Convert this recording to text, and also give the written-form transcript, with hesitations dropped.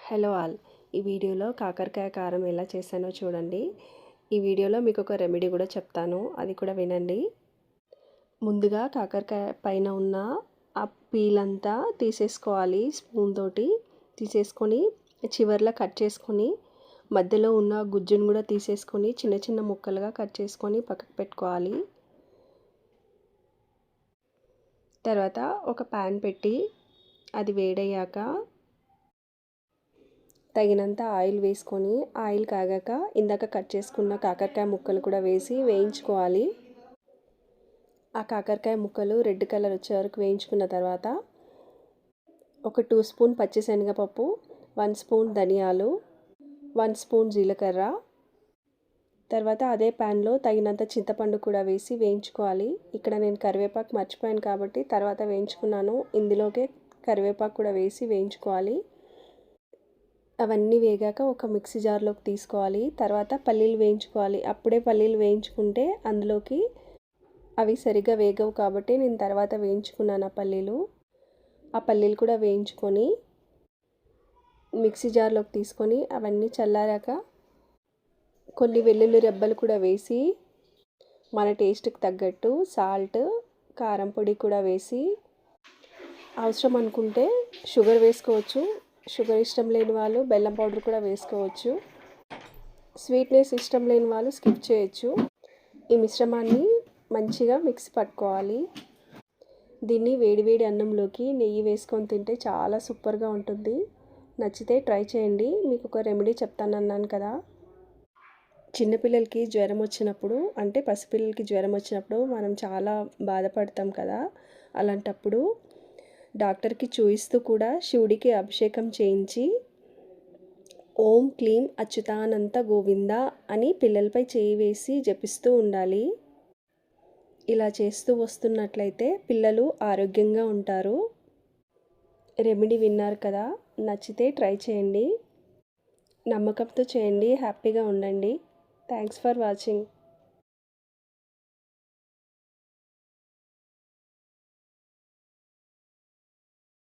Hello all. ఈ వీడియోలో కాకరకాయ కారం ఎలా చేశానో చూడండి. ఈ వీడియోలో మీకు ఒక రెమెడీ కూడా చెప్తాను, అది కూడా వినండి. ముందుగా కాకరకాయ పైన ఉన్న ఆ పీల్ అంతా తీసేసుకోవాలి. స్పూన్ తోటి తీసేసుకొని చివర్లో కట్ చేసుకొని మధ్యలో ఉన్న గుజ్జును కూడా తీసేసుకొని చిన్న చిన్న ముక్కలుగా కట్ చేసుకొని పక్కకు పెట్టుకోవాలి. తర్వాత ఒక ప్యాన్ పెట్టి అది వేడయ్యాక తగినంత ఆయిల్ వేసుకొని ఆయిల్ కాగాక ఇందాక కట్ చేసుకున్న కాకరకాయ ముక్కలు కూడా వేసి వేయించుకోవాలి. ఆ కాకరకాయ ముక్కలు రెడ్ కలర్ వచ్చే వరకు వేయించుకున్న తర్వాత ఒక 2 స్పూన్ పచ్చిశనగపప్పు, 1 స్పూన్ ధనియాలు, 1 స్పూన్ జీలకర్ర, తర్వాత అదే ప్యాన్లో తగినంత చింతపండు కూడా వేసి వేయించుకోవాలి. ఇక్కడ నేను కరివేపాకు మర్చిపోయాను కాబట్టి తర్వాత వేయించుకున్నాను. ఇందులోకే కరివేపాకు కూడా వేసి వేయించుకోవాలి. అవన్నీ వేగాక ఒక మిక్సీ జార్లోకి తీసుకోవాలి. తర్వాత పల్లీలు వేయించుకోవాలి. అప్పుడే పల్లీలు వేయించుకుంటే అందులోకి అవి సరిగ్గా వేగవు కాబట్టి నేను తర్వాత వేయించుకున్నాను ఆ పల్లీలు కూడా వేయించుకొని మిక్సీ జార్లోకి తీసుకొని అవన్నీ చల్లారాక కొన్ని వెల్లుల్లి రెబ్బలు కూడా వేసి మన టేస్ట్కి తగ్గట్టు సాల్ట్, కారం పొడి కూడా వేసి అవసరం అనుకుంటే షుగర్ వేసుకోవచ్చు. షుగర్ ఇష్టం లేని వాళ్ళు బెల్లం పౌడర్ కూడా వేసుకోవచ్చు. స్వీట్నెస్ ఇష్టం లేని వాళ్ళు స్కిప్ చేయొచ్చు. ఈ మిశ్రమాన్ని మంచిగా మిక్సీ పట్టుకోవాలి. దీన్ని వేడివేడి అన్నంలోకి నెయ్యి వేసుకొని తింటే చాలా సూపర్గా ఉంటుంది. నచ్చితే ట్రై చేయండి. మీకు ఒక రెమెడీ చెప్తానన్నాను కదా. చిన్నపిల్లలకి జ్వరం వచ్చినప్పుడు, అంటే పసిపిల్లలకి జ్వరం వచ్చినప్పుడు మనం చాలా బాధపడతాం కదా. అలాంటప్పుడు డాక్టర్కి చూయిస్తూ కూడా శివుడికి అభిషేకం చేయించి ఓం క్లీం అచ్యుతానంత గోవింద అని పిల్లలపై చేయి వేసి జపిస్తూ ఉండాలి. ఇలా చేస్తూ వస్తున్నట్లయితే పిల్లలు ఆరోగ్యంగా ఉంటారు. రెమెడీ విన్నారు కదా. నచ్చితే ట్రై చేయండి. నమ్మకంతో చేయండి. హ్యాపీగా ఉండండి. Thanks for watching.